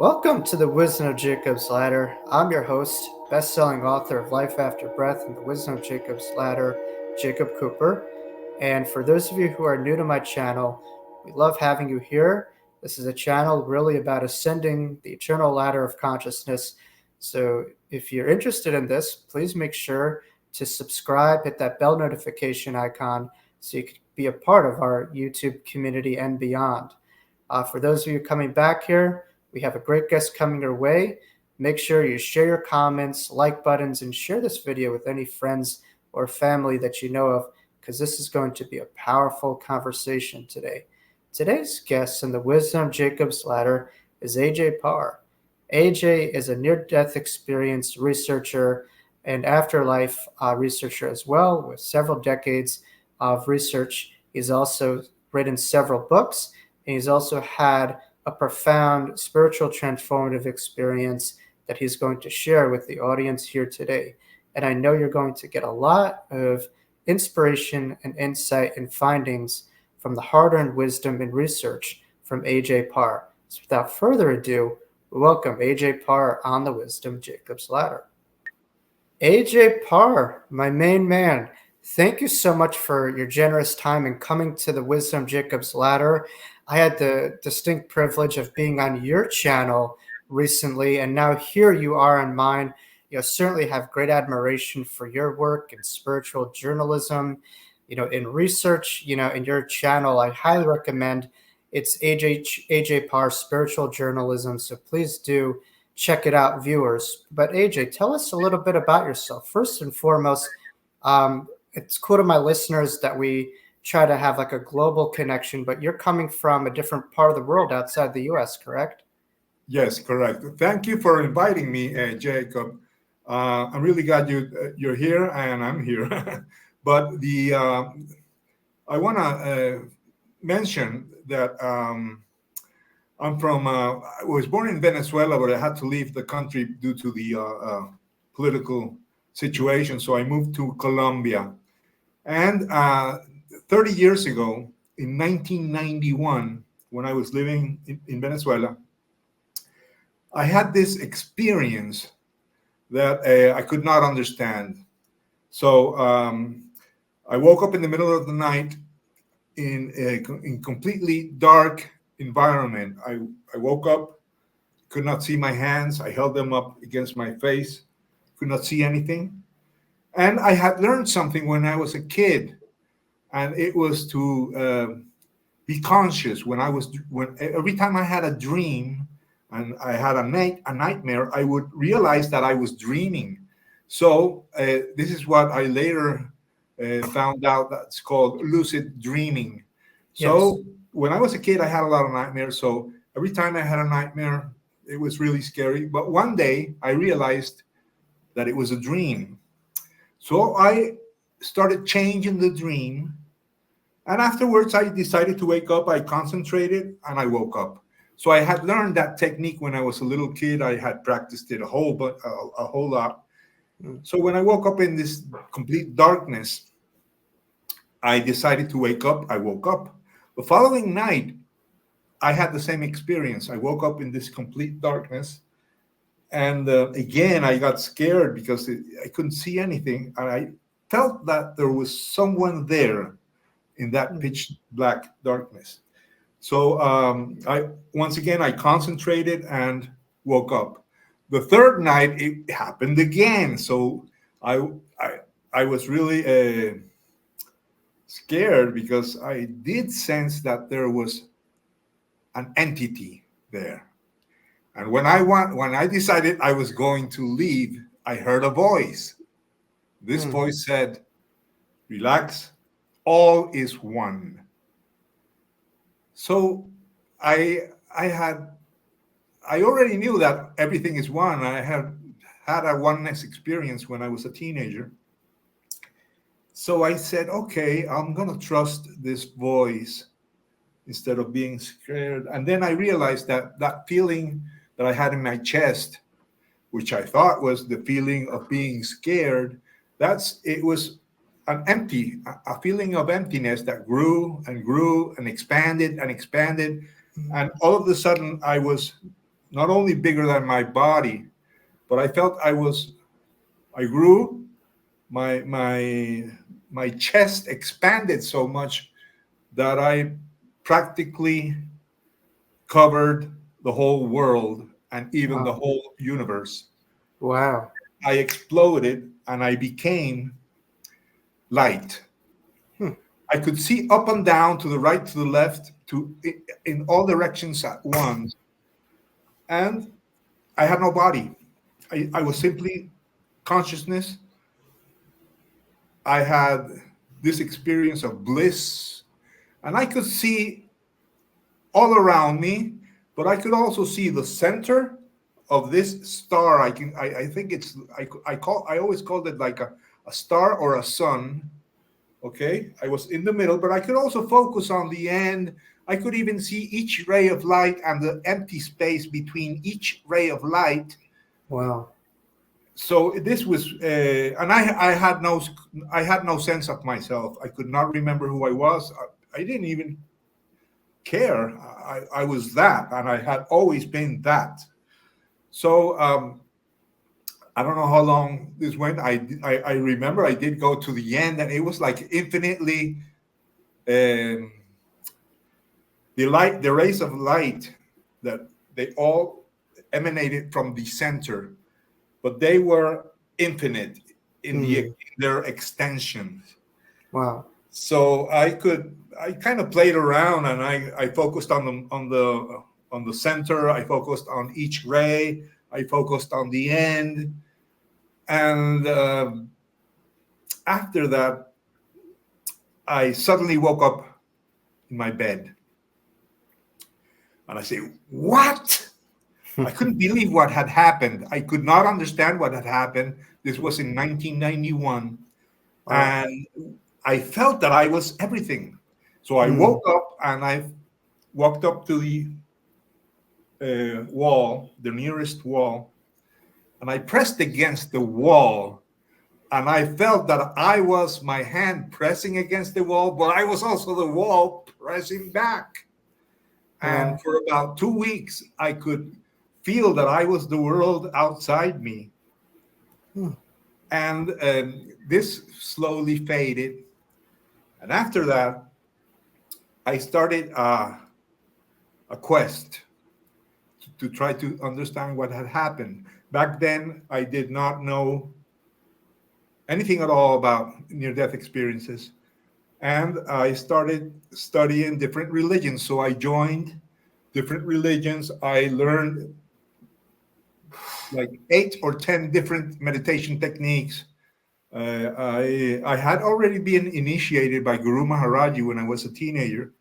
Welcome to the Wisdom of Jacob's Ladder. I'm your host, best-selling author of Life After Breath and the Wisdom of Jacob's Ladder, Jacob Cooper. And for those of you who are new to my channel, we love having you here. This is a channel really about ascending the eternal ladder of consciousness. So if you're interested in this, please make sure to subscribe, hit that bell notification icon so you can be a part of our YouTube community and beyond. For those of you coming back here, we have a great guest coming your way. Make sure you share your comments, like buttons, and share this video with any friends or family that you know of, because this is going to be a powerful conversation today. Today's guest in the Wisdom of Jacob's Ladder is AJ Parr. AJ is a near-death experience researcher and afterlife researcher as well, with several decades of research. He's also written several books, and he's also had a profound spiritual transformative experience that he's going to share with the audience here today. And I know you're going to get a lot of inspiration and insight and findings from the hard-earned wisdom and research from AJ Parr. So without further ado, we welcome AJ Parr on the Wisdom of Jacob's Ladder. AJ Parr, my main man, thank you so much for your generous time in coming to the Wisdom of Jacob's Ladder. I had the distinct privilege of being on your channel recently, and now here you are on mine. Certainly have great admiration for your work in spiritual journalism, in research, in your channel. I highly recommend. It's AJ Parr Spiritual Journalism, so please do check it out, viewers. But AJ, tell us a little bit about yourself. First and foremost, it's cool to my listeners that we try to have like a global connection, but you're coming from a different part of the world outside the U.S., correct? Yes, correct. Thank you for inviting me, Jacob. I'm really glad you're here and I'm here. But I want to mention that I'm from. I was born in Venezuela, but I had to leave the country due to the political situation. So I moved to Colombia, and 30 years ago, in 1991, when I was living in Venezuela, I had this experience that I could not understand. So I woke up in the middle of the night in a completely dark environment. I woke up, could not see my hands. I held them up against my face, could not see anything. And I had learned something when I was a kid, and it was to be conscious when every time I had a dream and I had a nightmare, I would realize that I was dreaming. So this is what I later found out that's called lucid dreaming. So yes. When I was a kid, I had a lot of nightmares. So every time I had a nightmare, it was really scary. But one day I realized that it was a dream. So I started changing the dream. And afterwards, I decided to wake up. I concentrated and I woke up. So I had learned that technique when I was a little kid. I had practiced it a whole lot. So when I woke up in this complete darkness, I decided to wake up. I woke up. The following night, I had the same experience. I woke up in this complete darkness. And again, I got scared because I couldn't see anything. And I felt that there was someone there in that pitch black darkness. So once again, I concentrated and woke up. The third night, it happened again. So I was really scared because I did sense that there was an entity there. And when I decided I was going to leave, I heard a voice. This voice said, "Relax, all is one." So I already knew that everything is one. I had a oneness experience when I was a teenager. So I said, okay, I'm going to trust this voice instead of being scared. And then I realized that feeling that I had in my chest, which I thought was the feeling of being scared, it was a feeling of emptiness that grew and grew and expanded and expanded. And all of a sudden I was not only bigger than my body, but I felt I grew, my chest expanded so much that I practically covered the whole world and even the Wow. whole universe. Wow. I exploded and I became light. Hmm. I could see up and down, to the right, to the left, in all directions at once, and I had no body. I was simply consciousness. I had this experience of bliss, and I could see all around me, but I could also see the center of this star. I think it's I always called it like a star or a sun. Okay, I was in the middle, but I could also focus on the end. I could even see each ray of light and the empty space between each ray of light. Wow. So this was, and I had no sense of myself. I could not remember who I was. I didn't even care. I was that, and I had always been that. So I don't know how long this went. I remember I did go to the end, and it was like infinitely. Um, the rays of light that they all emanated from the center, but they were infinite in Hmm. their extension. Wow. So I kind of played around, and I focused on the center. I focused on each ray. I focused on the end, and after that, I suddenly woke up in my bed, and I say, "What?" I couldn't believe what had happened. I could not understand what had happened. This was in 1991. Wow. And I felt that I was everything. So I Hmm. woke up and I walked up to the wall, the nearest wall, and I pressed against the wall. And I felt that I was my hand pressing against the wall, but I was also the wall pressing back. And Wow. for about 2 weeks, I could feel that I was the world outside me. Hmm. And this slowly faded. And after that, I started a quest to try to understand what had happened. Back then, I did not know anything at all about near death experiences. And I started studying different religions. So I joined different religions. I learned like 8 or 10 different meditation techniques. I had already been initiated by Guru Maharaji when I was a teenager,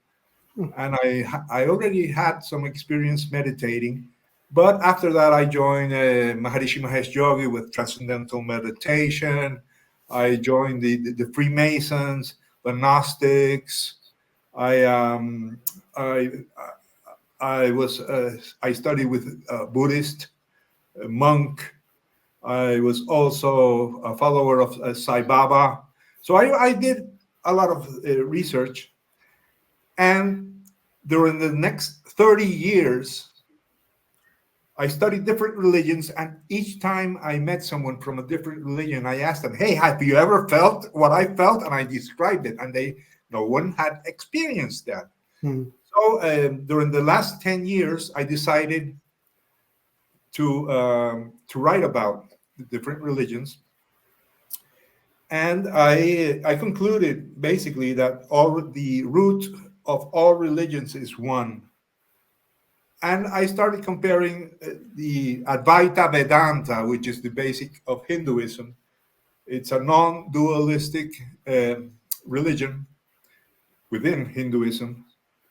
Hmm. and I already had some experience meditating. But after that, I joined Maharishi Mahesh Yogi with transcendental meditation. I joined the Freemasons, the Gnostics. I I I studied with a Buddhist a monk. I was also a follower of Sai Baba. So I did a lot of research. And during the next 30 years, I studied different religions. And each time I met someone from a different religion, I asked them, "Hey, have you ever felt what I felt?" And I described it. And no one had experienced that. Hmm. So during the last 10 years, I decided to write about the different religions. And I concluded basically that all the root of all religions is one. And I started comparing the Advaita Vedanta, which is the basic of Hinduism. It's a non-dualistic religion within Hinduism.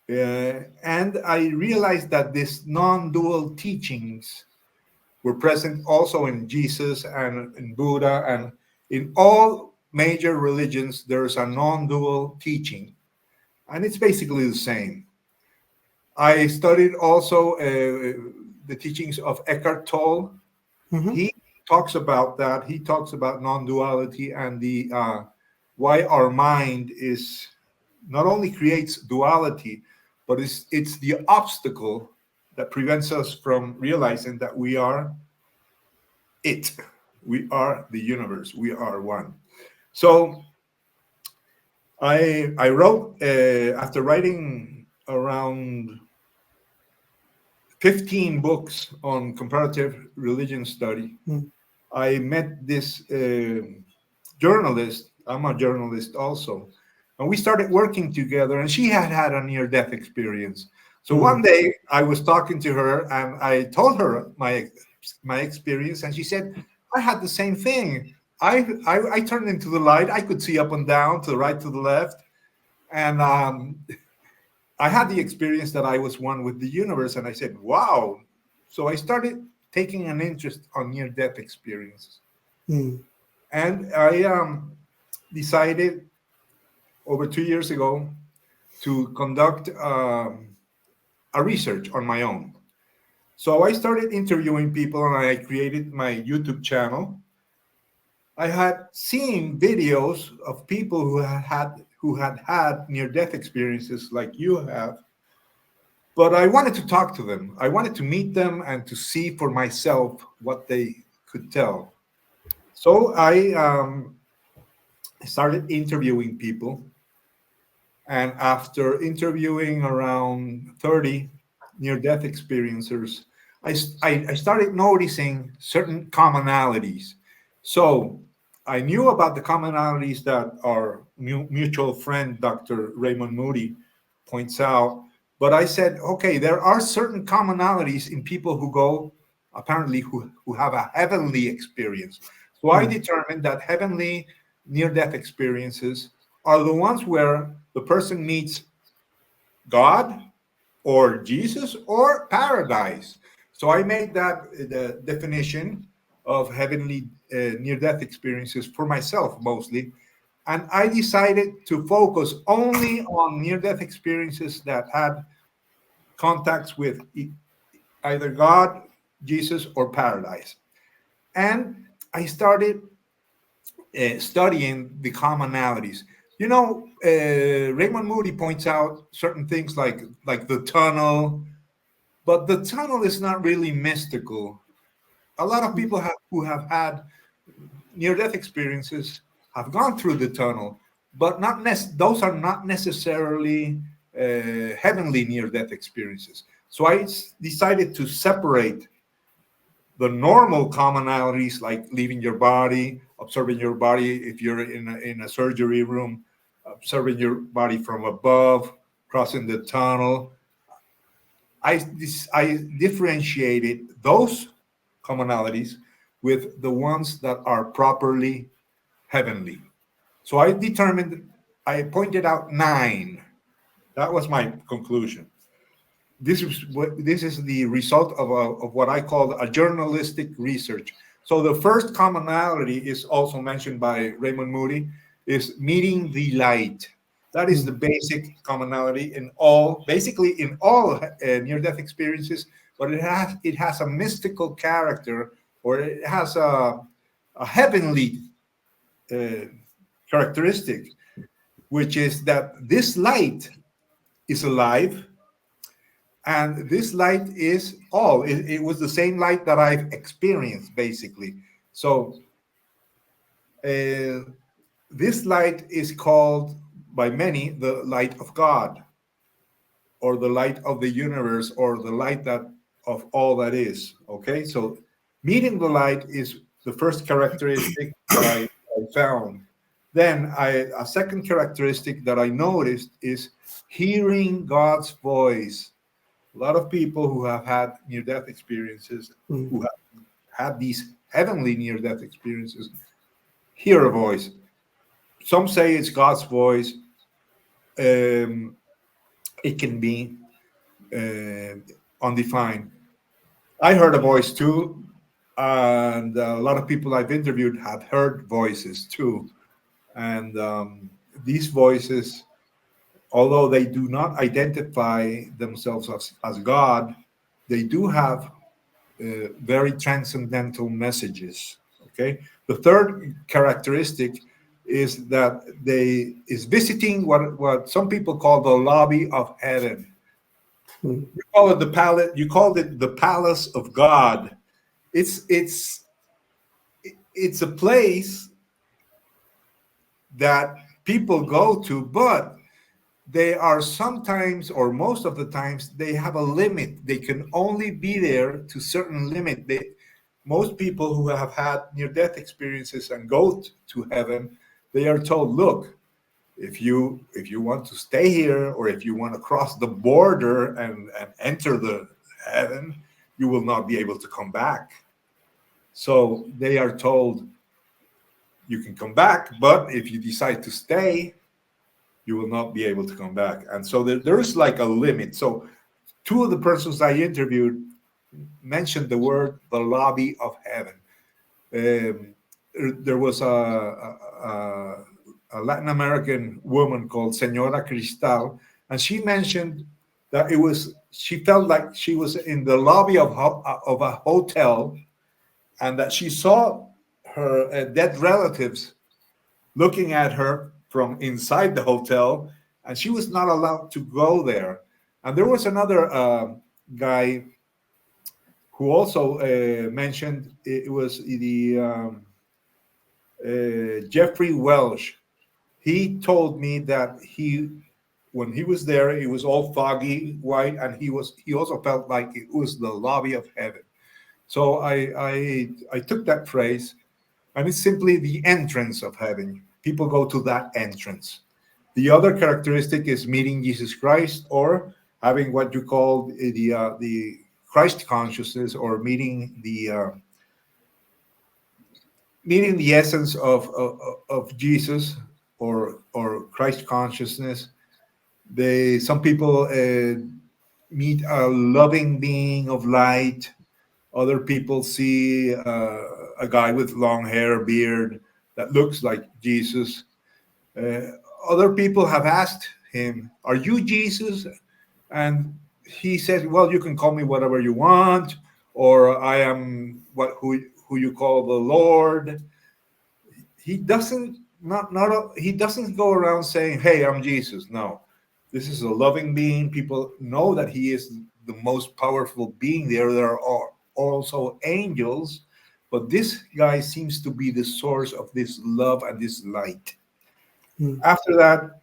And I realized that these non-dual teachings were present also in Jesus and in Buddha, and in all major religions there is a non-dual teaching, and it's basically the same. I studied also the teachings of Eckhart Tolle. Hmm. He talks about that. He talks about non-duality and the why our mind is not only creates duality, but it's the obstacle that prevents us from realizing that we are it. We are the universe. We are one. So I wrote, after writing around 15 books on comparative religion study, I met this journalist. I'm a journalist also. And we started working together, and she had a near-death experience. So one day I was talking to her, and I told her my experience, and she said, I had the same thing. I turned into the light. I could see up and down, to the right, to the left. And I had the experience that I was one with the universe. And I said, wow. So I started taking an interest on near-death experiences. And I decided over 2 years ago to conduct a research on my own. So I started interviewing people, and I created my YouTube channel. I had seen videos of people who had near-death experiences like you have, but I wanted to talk to them. I wanted to meet them and to see for myself what they could tell. So I started interviewing people, and after interviewing around 30 near-death experiencers, I started noticing certain commonalities. So I knew about the commonalities that our mutual friend, Dr. Raymond Moody, points out. But I said, okay, there are certain commonalities in people who go, apparently, who have a heavenly experience. So I determined that heavenly near-death experiences are the ones where the person meets God or Jesus or paradise. So I made that the definition of heavenly near-death experiences for myself mostly. And I decided to focus only on near-death experiences that had contacts with either God, Jesus, or paradise. And I started studying the commonalities. You know, Raymond Moody points out certain things like the tunnel, but the tunnel is not really mystical. A lot of people who have had near-death experiences have gone through the tunnel, but those are not necessarily heavenly near-death experiences. So I decided to separate the normal commonalities, like leaving your body, observing your body if you're in a surgery room, observing your body from above, crossing the tunnel. I differentiated those commonalities with the ones that are properly heavenly. So I pointed out 9. That was my conclusion. This is the result of what I call a journalistic research. So the first commonality is also mentioned by Raymond Moody, is meeting the light. That is the basic commonality basically in all near-death experiences, but it has a mystical character, or it has a heavenly characteristic, which is that this light is alive, and this light is all. It was the same light that I've experienced, basically. So this light is called by many the light of God, or the light of the universe, or the light of all that is. Okay, so meeting the light is the first characteristic that I found. Then a second characteristic that I noticed is hearing God's voice. A lot of people who have had near-death experiences, who have had these heavenly near-death experiences, hear a voice. Some say it's God's voice. It can be undefined. I heard a voice too, and a lot of people I've interviewed have heard voices too. And these voices, although they do not identify themselves as God, they do have very transcendental messages. Okay. The third characteristic is that is visiting what some people call the lobby of heaven. Mm. You call it the palace. You called it the palace of God. It's it's it's a place that people go to, but they are sometimes, or most of the times, they have a limit. They can only be there to certain limit. Most people who have had near-death experiences and go to heaven, they are told, look, if you want to stay here, or if you want to cross the border and enter the heaven, you will not be able to come back. So they are told you can come back, but if you decide to stay, you will not be able to come back. And so there's like a limit. So two of the persons I interviewed mentioned the word the lobby of heaven. Um, there was a Latin American woman called Senora Cristal, and she mentioned that she felt like she was in the lobby of a hotel, and that she saw her dead relatives looking at her from inside the hotel, and she was not allowed to go there. And there was another guy who also mentioned it was the Jeffrey Welsh. He told me that when he was there, it was all foggy white, and he also felt like it was the lobby of heaven. So I took that phrase, and it's simply the entrance of heaven. People go to that entrance. The other characteristic is meeting Jesus Christ, or having what you call the Christ consciousness, or meeting the essence of Jesus, or Christ consciousness. Some people meet a loving being of light. Other people see a guy with long hair, beard, that looks like Jesus. Uh, Other people have asked him, "Are you Jesus?" And he says, "Well, you can call me whatever you want, or I am who you call the Lord." He doesn't not he doesn't go around saying, "Hey, I'm Jesus." No, this is a loving being. People know that he is the most powerful being there. There are also angels, but this guy seems to be the source of this love and this light. Mm. After that,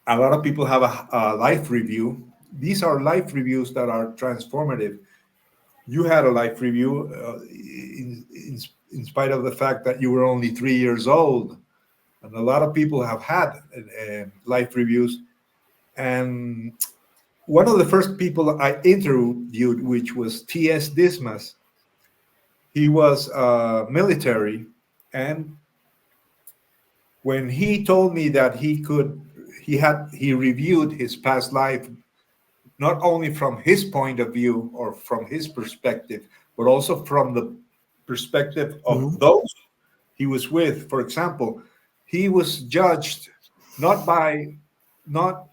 a lot of people have a life review. These are life reviews that are transformative. You had a life review in spite of the fact that you were only 3 years old. And a lot of people have had life reviews. And one of the first people I interviewed, which was T.S. Dismas, he was military. And when he told me that he reviewed his past life, not only from his point of view or from his perspective, but also from the perspective of Mm. those he was with. For example, he was judged not by not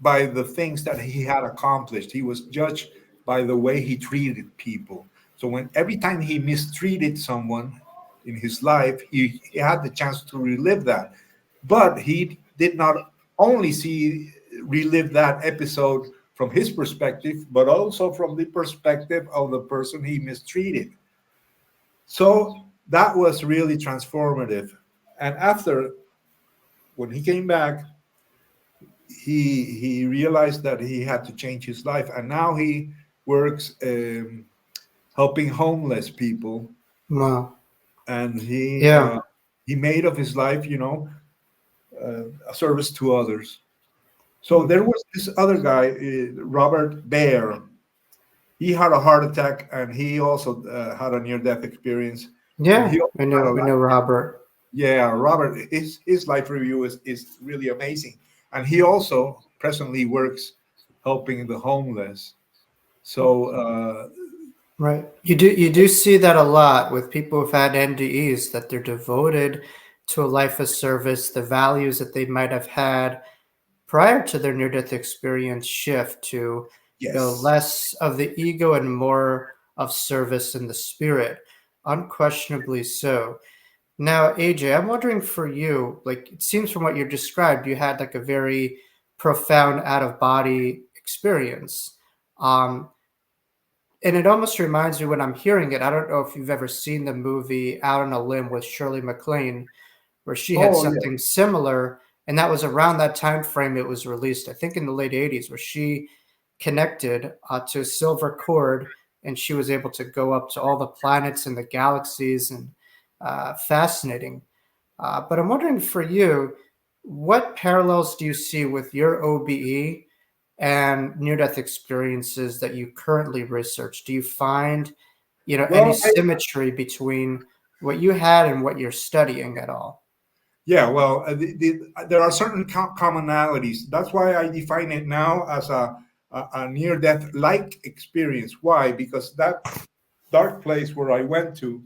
by the things that he had accomplished. He was judged by the way he treated people. So every time he mistreated someone in his life, he had the chance to relive that. But he did not only relive that episode from his perspective, but also from the perspective of the person he mistreated. So that was really transformative. And after, when he came back, he realized that he had to change his life, and now he works helping homeless people, Wow. and Yeah. he made of his life, a service to others. So Mm. there was this other guy, Robert Baer. He had a heart attack, and he also had a near-death experience, and Yeah. he also We had know. a We life. know Robert. Yeah, Robert, his life review is really amazing. And he also presently works helping the homeless. So, Right. You do see that a lot with people who've had NDEs, that they're devoted to a life of service. The values that they might have had prior to their near-death experience shift to, yes. less of the ego and more of service in the spirit. Unquestionably so. Now, AJ, I'm wondering for you, like it seems from what you described, you had like a very profound out of body experience. Um, and it almost reminds me when I'm hearing it. I don't know if you've ever seen the movie Out on a Limb with Shirley MacLaine, where she had Oh, yeah. something similar, and that was around that time frame it was released. I think in the late '80s, where she connected to a silver cord, and she was able to go up to all the planets and the galaxies, and fascinating. But I'm wondering for you, what parallels do you see with your OBE and near-death experiences that you currently research? Do you find, any Well, symmetry between what you had and what you're studying at all? yeah, well, there are certain commonalities. That's why I define it now as a near-death-like experience. Why? Because that dark place where I went to,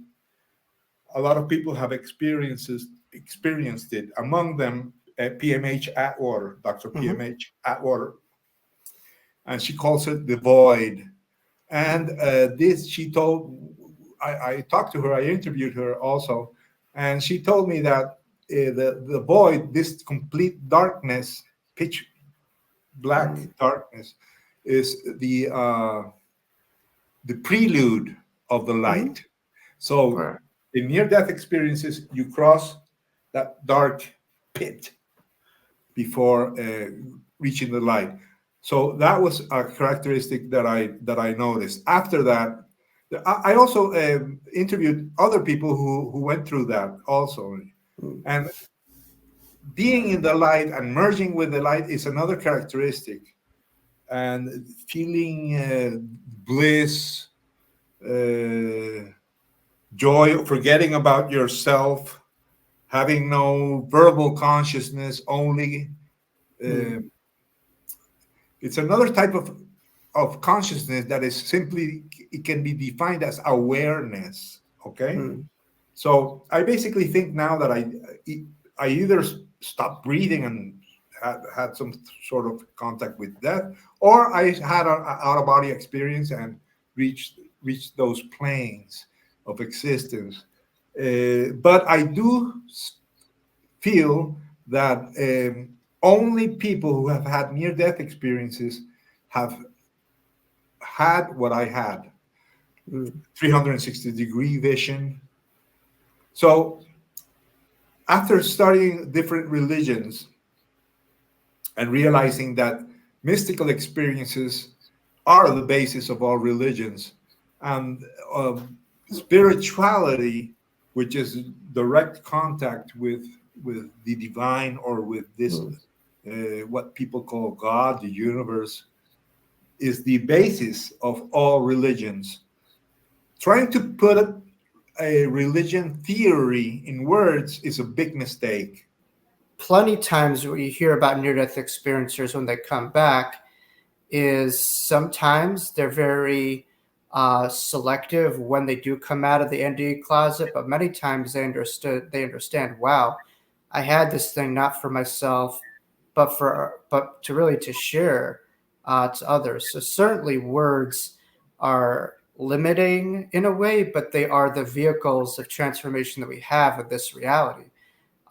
a lot of people have experienced it. Among them, PMH Atwater, Dr. Mm-hmm. PMH Atwater, and she calls it the void. And this, she told, I talked to her, I interviewed her also, and she told me that the void, this complete darkness, pitch black darkness, is the prelude of the Mm-hmm. light. So Right. in near-death experiences, you cross that dark pit before reaching the light. So that was a characteristic that I noticed. After that, I also interviewed other people who went through that also, and being in the light and merging with the light is another characteristic, and feeling bliss, uh, joy, forgetting about yourself, having no verbal consciousness, only. Uh, Mm. it's another type of consciousness that is simply, it can be defined as awareness. Okay, Mm. so I basically think now that I either stopped breathing and had some sort of contact with death, or I had an out of body experience and reached those planes of existence. But I do feel that only people who have had near death experiences have had what I had, Mm. 360-degree vision. So after studying different religions and realizing that mystical experiences are the basis of all religions, and spirituality, which is direct contact with the divine, or with this Mm. what people call God, the universe, is the basis of all religions. Trying to put a religion theory in words is a big mistake. Plenty times what you hear about near-death experiencers when they come back is sometimes they're very selective when they do come out of the NDE closet, but many times they understand, wow, I had this thing not for myself, but to really to share to others. So certainly words are limiting in a way, but they are the vehicles of transformation that we have of this reality.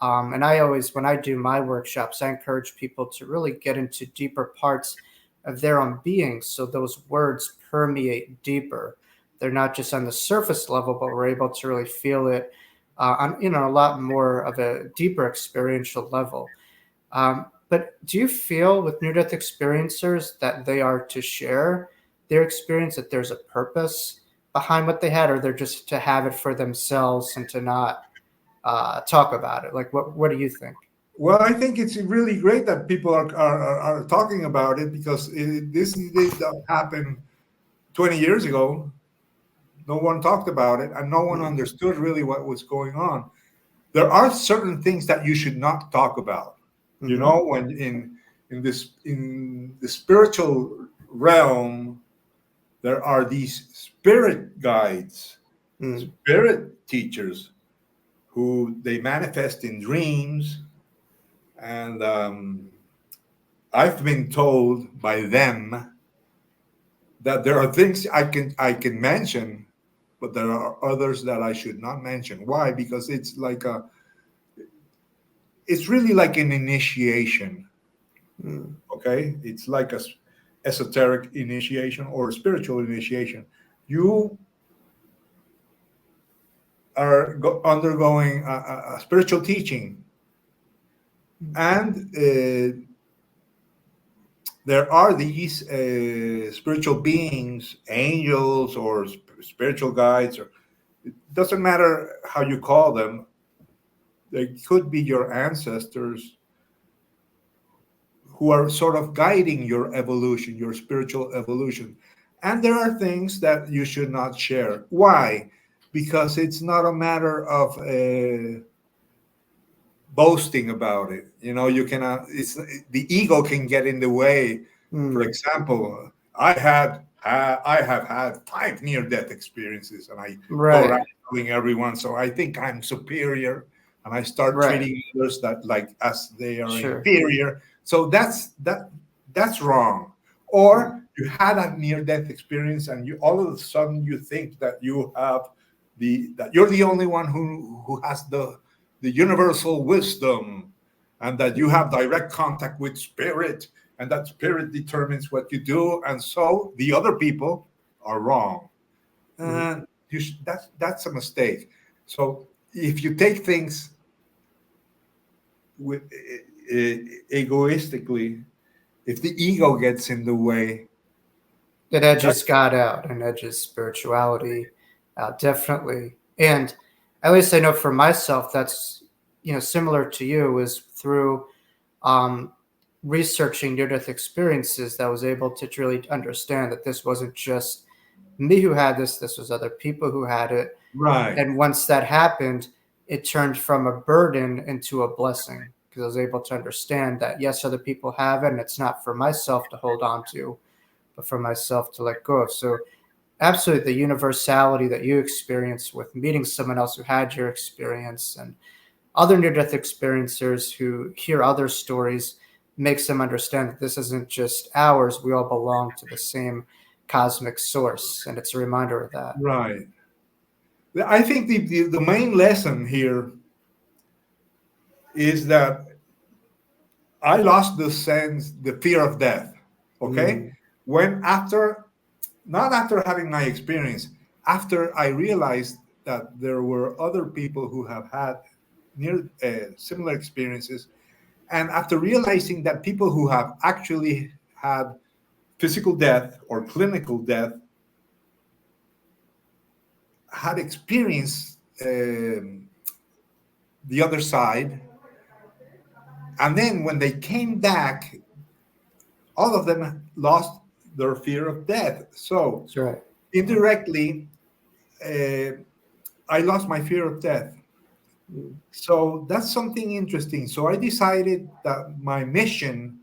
And I always, when I do my workshops, I encourage people to really get into deeper parts of their own being, so those words permeate deeper. They're not just on the surface level, but we're able to really feel it on a lot more of a deeper experiential level. But do you feel with near-death experiencers that they are to share their experience, that there's a purpose behind what they had, or they're just to have it for themselves and to not talk about it? Like, what do you think? Well, I think it's really great that people are talking about it, because this did happen 20 years ago. No one talked about it, and no one Mm. understood really what was going on. There are certain things that you should not talk about. You Mm-hmm. know, when in the spiritual realm, there are these spirit guides, Mm. spirit teachers, who they manifest in dreams, and I've been told by them that there are things I can mention, but there are others that I should not mention. Why? Because it's really like an initiation. Mm. Okay, it's like esoteric initiation or spiritual initiation. You are undergoing a spiritual teaching, and there are these spiritual beings, angels or spiritual guides, or it doesn't matter how you call them. They could be your ancestors who are sort of guiding your evolution, your spiritual evolution. And there are things that you should not share. Why? Because it's not a matter of boasting about it. You cannot. It's the ego can get in the way. For example, I have had 5 near-death experiences, and I go around telling everyone. So I think I'm superior, and I start treating others that like as they are inferior. So that's wrong. Or you had a near-death experience, and you all of a sudden you think that that you're the only one who has the universal wisdom, and that you have direct contact with spirit, and that spirit determines what you do, and so the other people are wrong. And that's a mistake. So if you take things with egoistically, if the ego gets in the way, it edges God out and edges spirituality out, definitely. And at least I know for myself, that's similar to you, is through researching near-death experiences that I was able to really understand that this wasn't just me who had this was other people who had it. Right. And once that happened, it turned from a burden into a blessing, because I was able to understand that, yes, other people have it, and it's not for myself to hold on to, but for myself to let go of. So absolutely, the universality that you experience with meeting someone else who had your experience and other near-death experiencers who hear other stories makes them understand that this isn't just ours. We all belong to the same cosmic source, and it's a reminder of that. Right. I think the main lesson here is that I lost the fear of death. Okay? When not after having my experience, after I realized that there were other people who have had similar experiences, and after realizing that people who have actually had physical death or clinical death had experienced the other side, and then when they came back, all of them lost their fear of death. So indirectly, I lost my fear of death. So that's something interesting. So I decided that my mission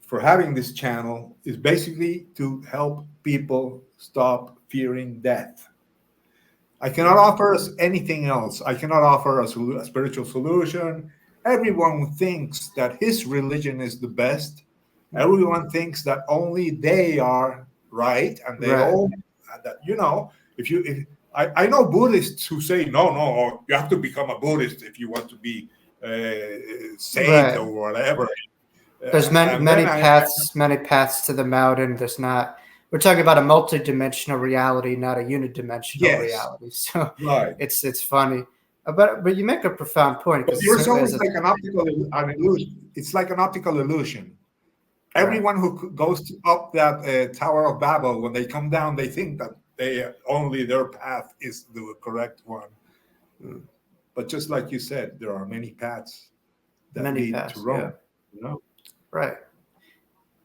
for having this channel is basically to help people stop fearing death. I cannot offer us anything else. I cannot offer a spiritual solution. Everyone thinks that his religion is the best. Everyone thinks that only they are right, and they all that if I know Buddhists who say no, you have to become a Buddhist if you want to be saved or whatever. There's many paths to the mountain. There's not. We're talking about a multidimensional reality, not a unidimensional reality. So it's funny, but you make a profound point. But you're always like an illusion. It's like an optical illusion. Everyone who goes up that Tower of Babel, when they come down, they think that only their path is the correct one. But just like you said, there are many paths that lead to Rome. Right.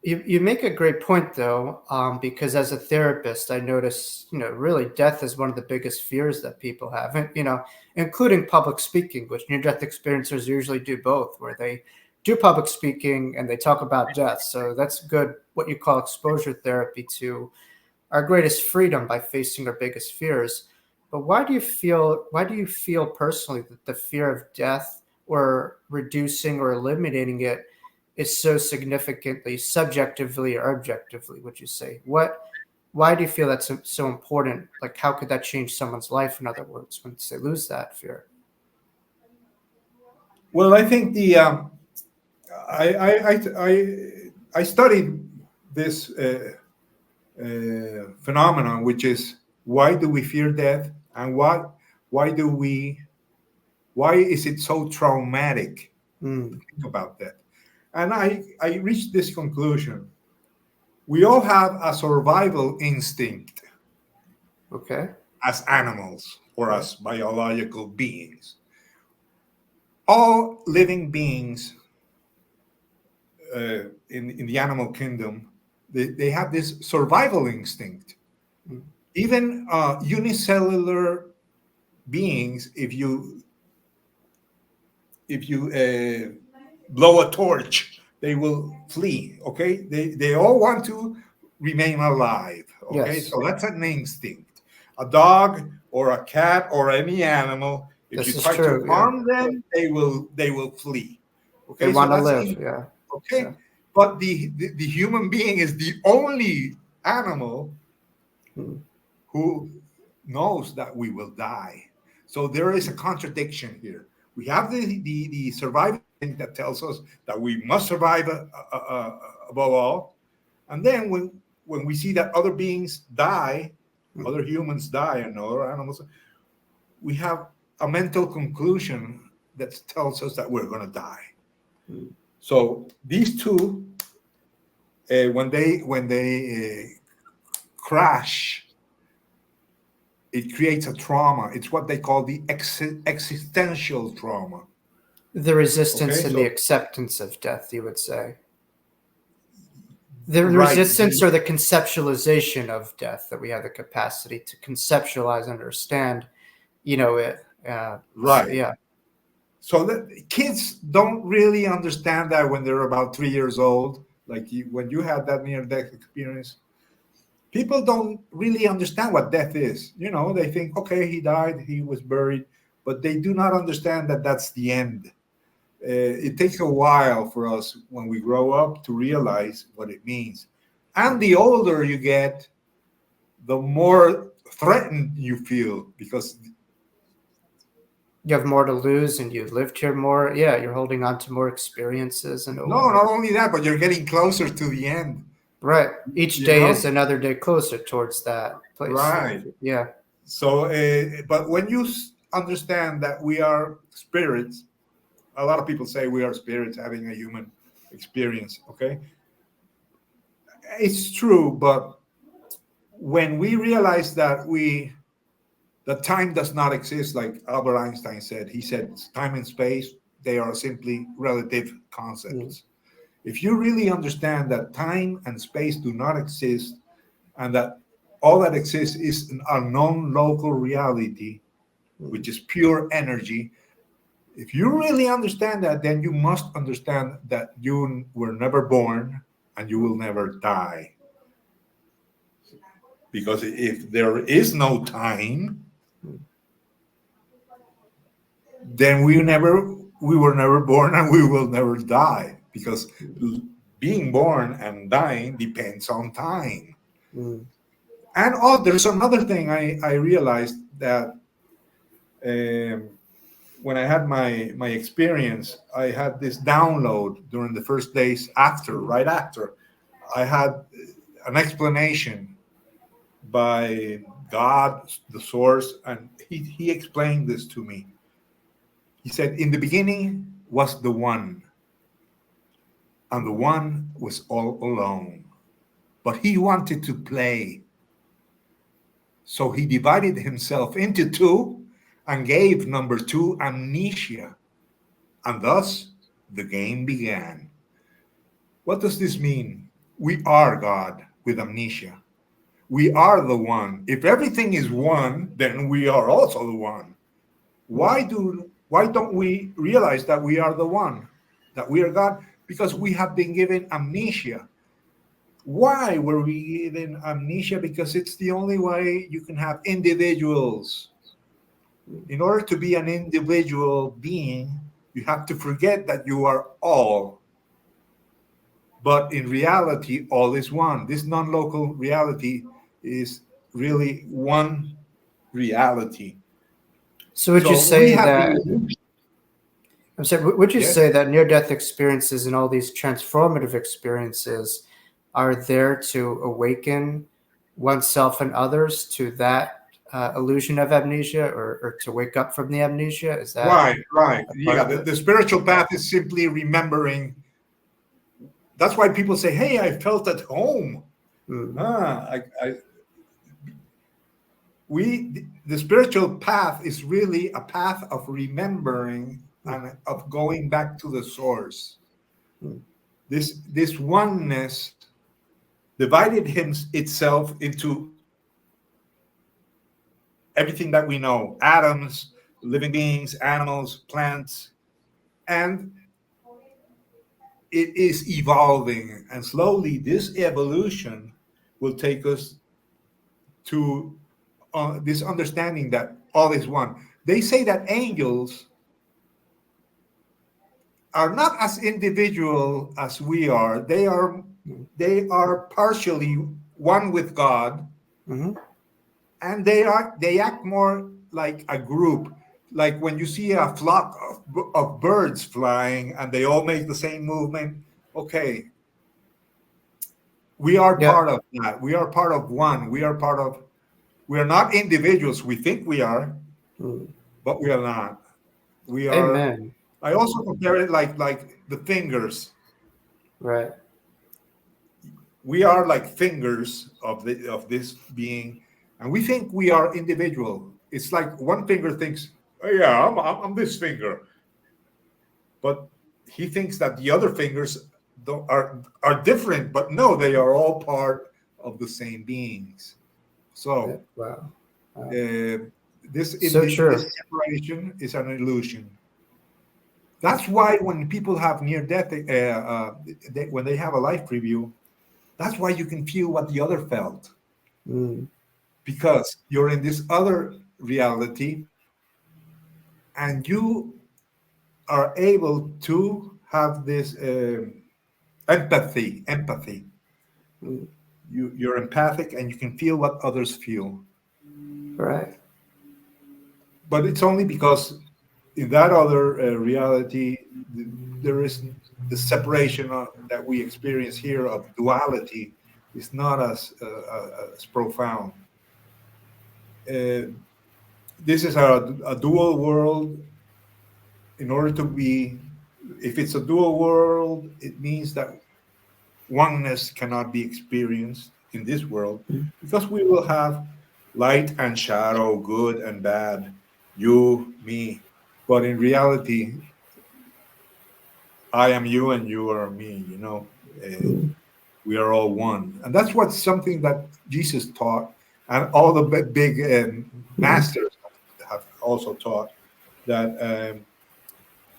You make a great point, though, because as a therapist, I notice, really death is one of the biggest fears that people have, including public speaking, which near-death experiencers usually do both, where they do public speaking and they talk about death. So that's good, what you call exposure therapy to our greatest freedom by facing our biggest fears. But why do you feel personally that the fear of death or reducing or eliminating it is so significantly subjectively or objectively, would you say? Why do you feel that's so important? Like, how could that change someone's life, in other words, once they lose that fear? Well, I think I studied this phenomenon, which is why do we fear death, and why is it so traumatic to think about that? And I reached this conclusion. We all have a survival instinct. Okay. As animals or as biological beings. All living beings in the animal kingdom, they have this survival instinct. Even unicellular beings, if you blow a torch, they will flee. Okay, they all want to remain alive. Okay, Yes. so that's an instinct. A dog or a cat or any animal, if This you is try true, to harm them, they will flee. Okay, They want to that's live. Yeah. okay. Yeah. But the human being is the only animal who knows that we will die. So there is a contradiction here. We have the survival thing that tells us that we must survive above all, and then when we see that other beings die, other humans die, and other animals, we have a mental conclusion that tells us that we're going to die. So these two, when they crash, it creates a trauma. It's what they call the existential trauma. The resistance Okay, and so- the acceptance of death, you would say. The Right. resistance or the conceptualization of death, that we have the capacity to conceptualize, understand, it. Right. So, yeah. So that kids don't really understand that when they're about 3 years old. Like when you had that near-death experience, people don't really understand what death is. They think, okay, he died, he was buried, but they do not understand that that's the end. It takes a while for us when we grow up to realize what it means. And the older you get, the more threatened you feel, because You have more to lose and you've lived here more. Yeah, you're holding on to more experiences. And no, not only that, but you're getting closer to the end. Right. Each day is another day closer towards that place. Right. Yeah. So, but when you understand that we are spirits, a lot of people say we are spirits having a human experience. Okay. It's true, but when we realize that time does not exist, like Albert Einstein said, he said time and space, they are simply relative concepts. If you really understand that time and space do not exist, and that all that exists is an unknown local reality, which is pure energy, if you really understand that, then you must understand that you were never born and you will never die. Because if there is no time, then we were never born and we will never die, because being born and dying depends on time. And there's another thing I realized, that when I had my experience, I had this download during the first days right after. I had an explanation by God, the source, and he explained this to me. He said, in the beginning was the One, and the One was all alone, but he wanted to play. So he divided himself into two and gave number two amnesia, and thus the game began. What does this mean? We are God with amnesia. We are the One. If everything is one, then we are also the One. Why don't we realize that we are the One, that we are God? Because we have been given amnesia. Why were we given amnesia? Because it's the only way you can have individuals. In order to be an individual being, you have to forget that you are all. But in reality, all is one. This non-local reality is really one reality. So would you say that? Would you Yes. say that near-death experiences and all these transformative experiences are there to awaken oneself and others to that illusion of amnesia, or to wake up from the amnesia? Is that Right, right. a part Yeah, of it? the spiritual path is simply remembering. That's why people say, "Hey, I felt at home." Mm. The spiritual path is really a path of remembering and of going back to the source. Mm. This oneness divided itself into everything that we know: atoms, living beings, animals, plants, and it is evolving. And slowly, this evolution will take us to this understanding that all is one. They say that angels are not as individual as we are. They are partially one with God, Mm-hmm. and they act more like a group. Like when you see a flock of birds flying and they all make the same movement. Okay, we are Yeah. part of that. We are part of one. We are not individuals. We think we are, Mm. but we are not. We are. Amen. I also compare it like the fingers. Right. We are like fingers of this being, and we think we are individual. It's like one finger thinks, "Oh yeah, I'm this finger," but he thinks that the other fingers are different. But no, they are all part of the same beings. Yeah. So Wow. Wow. uh, So this true. separation is an illusion. That's why when people have near death, when they have a life preview, that's why you can feel what the other felt, Mm. because you're in this other reality and you are able to have this empathy. Mm. You're empathic and you can feel what others feel, Right. but it's only because in that other reality there is the separation that we experience here of duality is not as profound. uh, this is a dual world. In order to be, if it's a dual world, it means that oneness cannot be experienced in this world, Mm. because we will have light and shadow, good and bad, you, me. But in reality, I am you and you are me, Mm. we are all one. And that's what something that Jesus taught, and all the big Mm. masters have also taught, that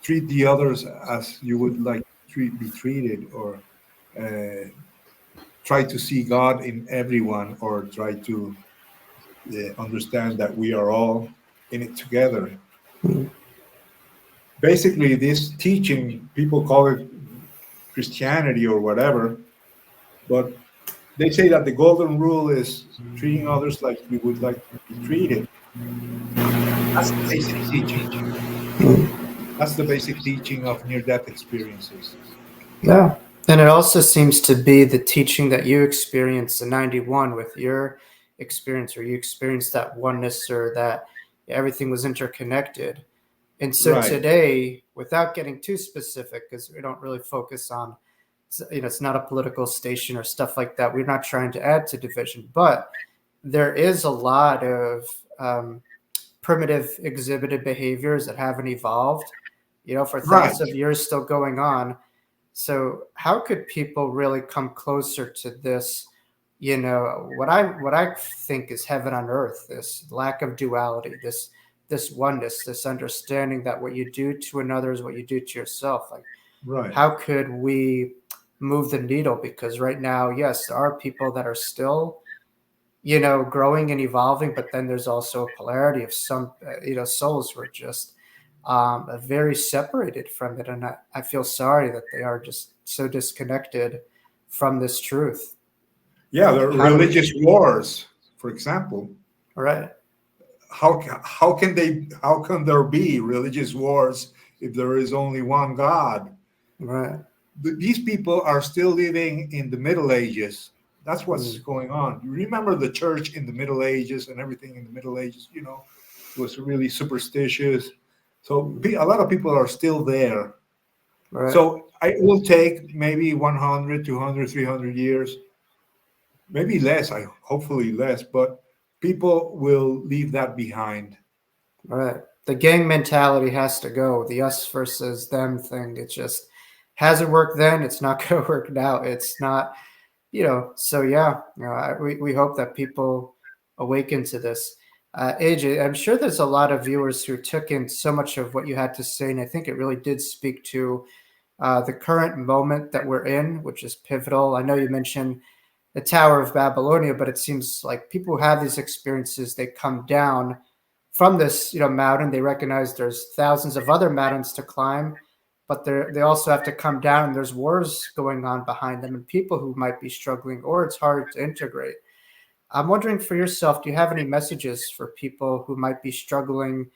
treat the others as you would like to be treated, or uh, try to see God in everyone, or try to understand that we are all in it together. Mm. Basically, this teaching, people call it Christianity or whatever, but they say that the golden rule is treating others like you would like to be treated. That's the basic teaching. Mm. That's the basic teaching of near death experiences. Yeah. And it also seems to be the teaching that you experienced in 91 with your experience, where you experienced that oneness, or that everything was interconnected. And so Right. today, without getting too specific, because we don't really focus on, it's not a political station or stuff like that. We're not trying to add to division, but there is a lot of primitive exhibited behaviors that haven't evolved, for Right. thousands of years still going on. So how could people really come closer to this? What I think is heaven on earth, this lack of duality, this oneness, this understanding that what you do to another is what you do to yourself. Like, Right. how could we move the needle? Because right now, yes, there are people that are still, growing and evolving, but then there's also a polarity of some, souls who are just very separated from it. And I feel sorry that they are just so disconnected from this truth. Yeah, the How do we, religious wars, for example. right, How can there be religious wars if there is only one God? right, these people are still living in the Middle Ages. That's what's going on. You remember the church in the Middle Ages and everything in the Middle Ages, was really superstitious. So a lot of people are still there. Right. So it will take maybe 100, 200, 300 years, maybe less, hopefully less, but people will leave that behind. Right. The gang mentality has to go. The us versus them thing. It just hasn't worked then. It's not going to work now. It's not, so yeah, we hope that people awaken to this. AJ, I'm sure there's a lot of viewers who took in so much of what you had to say, and I think it really did speak to the current moment that we're in, which is pivotal. I know you mentioned the Tower of Babylonia, but it seems like people who have these experiences, they come down from this, mountain. They recognize there's thousands of other mountains to climb, but they also have to come down, and there's wars going on behind them and people who might be struggling, or it's hard to integrate. I'm wondering for yourself, do you have any messages for people who might be struggling,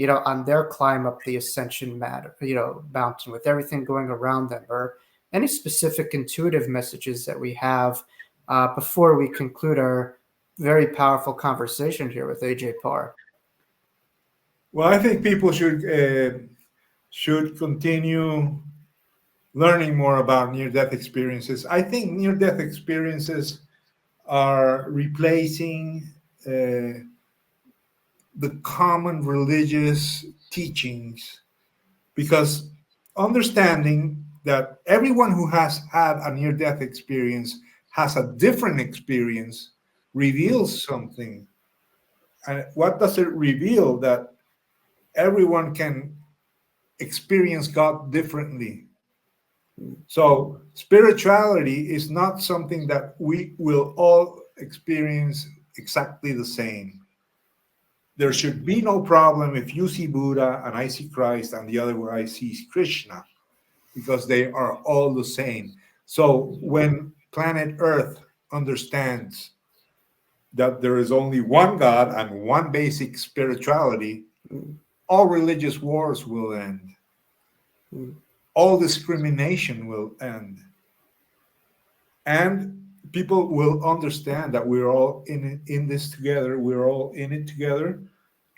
on their climb up the ascension mountain with everything going around them, or any specific intuitive messages that we have before we conclude our very powerful conversation here with AJ Parr? Well, I think people should continue learning more about near-death experiences. I think near-death experiences are replacing the common religious teachings, because understanding that everyone who has had a near-death experience has a different experience reveals something. And what does it reveal? That everyone can experience God differently. So spirituality is not something that we will all experience exactly the same. There should be no problem if you see Buddha and I see Christ and the other I see Krishna, because they are all the same. So when planet Earth understands that there is only one God and one basic spirituality, all religious wars will end. All discrimination will end. And people will understand that we're all in this together. We're all in it together,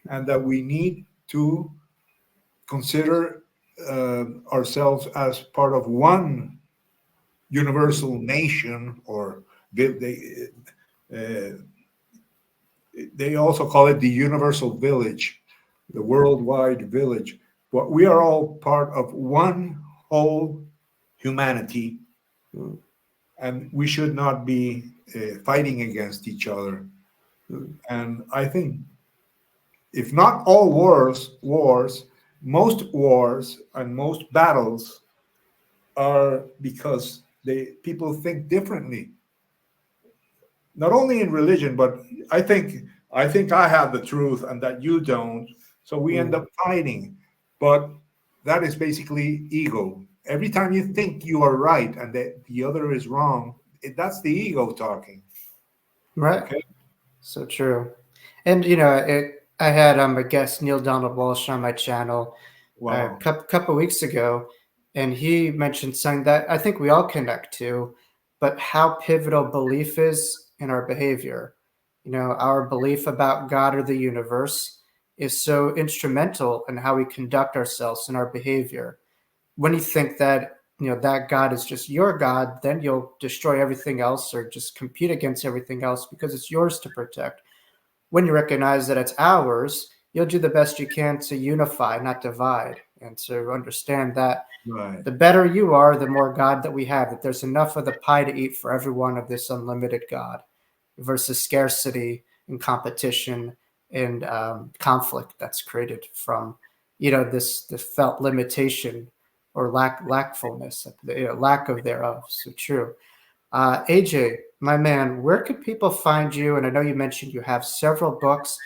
and that we need to consider ourselves as part of one universal nation, or they also call it the universal village, the worldwide village. But we are all part of one whole humanity, and we should not be fighting against each other. And I think, if not all wars, most wars and most battles are because people think differently. Not only in religion, but I think I have the truth and that you don't. So we end up fighting. But that is basically ego. Every time you think you are right and that the other is wrong, that's the ego talking. Right. Okay. So true. And I had a guest, Neil Donald Walsh, on my channel a couple weeks ago, and he mentioned something that I think we all connect to, but how pivotal belief is in our behavior. Our belief about God or the universe is so instrumental in how we conduct ourselves in our behavior. When you think that that God is just your God, then you'll destroy everything else or just compete against everything else because it's yours to protect. When you recognize that it's ours, you'll do the best you can to unify, not divide, and to understand that the better you are, the more God that we have, that there's enough of the pie to eat for everyone of this unlimited God, versus scarcity and competition and conflict that's created from, this felt limitation or lackfulness, lack of thereof. So true. AJ, my man, where could people find you? And I know you mentioned you have several books.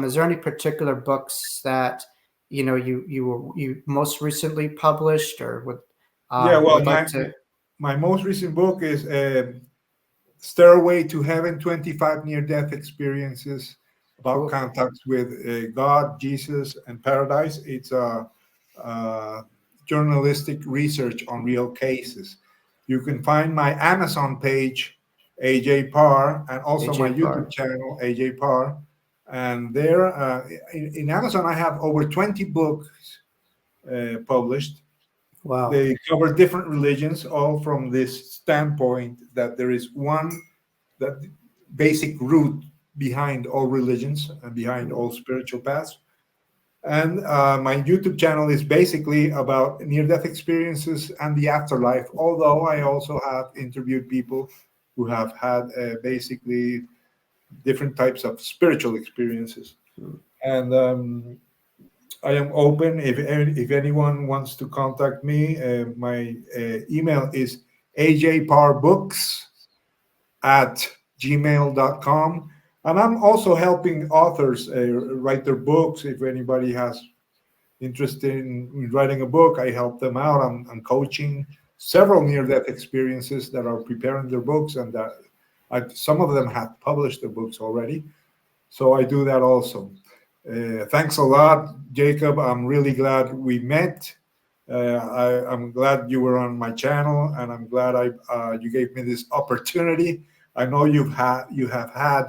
Is there any particular books that you most recently published, or would my most recent book is Stairway to Heaven: 25 Near-Death Experiences about contacts with God, Jesus, and paradise. It's journalistic research on real cases. You can find my Amazon page, AJ Parr, and also my AJ Parr. YouTube channel, AJ Parr. And there, in Amazon, I have over 20 books published. Wow. They cover different religions, all from this standpoint that there is one that basic root behind all religions and behind all spiritual paths. And my YouTube channel is basically about near-death experiences and the afterlife, although I also have interviewed people who have had basically different types of spiritual experiences. And I am open. If anyone wants to contact me, my email is ajparbooks@gmail.com. And I'm also helping authors write their books. If anybody has interest in writing a book, I help them out. I'm coaching several near-death experiences that are preparing their books, and that some of them have published their books already. So I do that also. Thanks a lot, Jacob. I'm really glad we met. I'm glad you were on my channel, and I'm glad you gave me this opportunity. I know you have had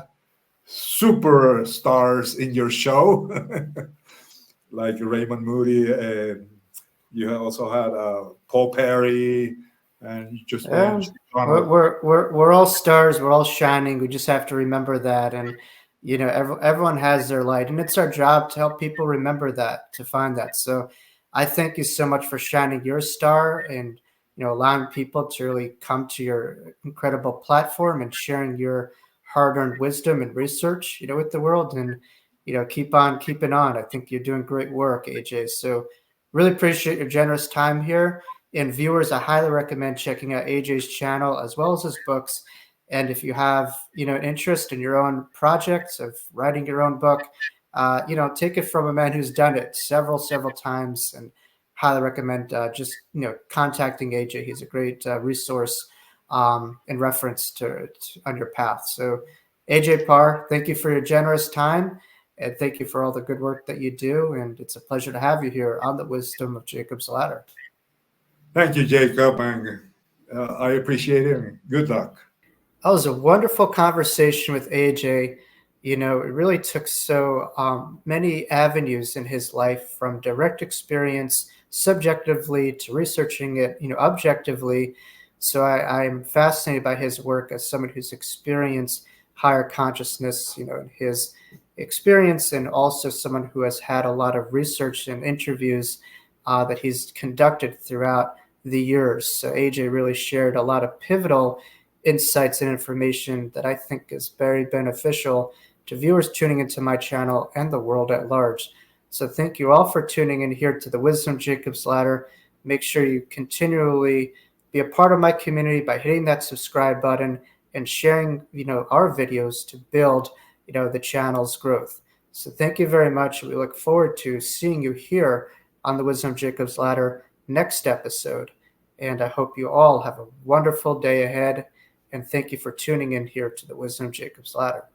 superstars in your show, like Raymond Moody. You also had Paul Perry, and you just mentioned we're all stars. We're all shining. We just have to remember that. And everyone has their light, and it's our job to help people remember that, to find that. So I thank you so much for shining your star and allowing people to really come to your incredible platform and sharing your hard-earned wisdom and research with the world. And keep on keeping on. I think you're doing great work, AJ. So really appreciate your generous time here. And viewers, I highly recommend checking out AJ's channel as well as his books. And if you have, an interest in your own projects of writing your own book, take it from a man who's done it several times, and highly recommend just, contacting AJ. He's a great resource in reference to on your path. So AJ Parr, thank you for your generous time, and thank you for all the good work that you do. And it's a pleasure to have you here on the Wisdom of Jacob's Ladder. Thank you, Jacob, and I appreciate it, and good luck. That was a wonderful conversation with AJ. It really took so many avenues in his life, from direct experience, subjectively, to researching it, objectively. So I'm fascinated by his work as someone who's experienced higher consciousness, in his experience, and also someone who has had a lot of research and interviews that he's conducted throughout the years. So AJ really shared a lot of pivotal insights and information that I think is very beneficial to viewers tuning into my channel and the world at large. So thank you all for tuning in here to the Wisdom of Jacob's Ladder. Make sure you continually be a part of my community by hitting that subscribe button and sharing, our videos to build, the channel's growth. So thank you very much. We look forward to seeing you here on the Wisdom of Jacob's Ladder next episode. And I hope you all have a wonderful day ahead. And thank you for tuning in here to the Wisdom of Jacob's Ladder.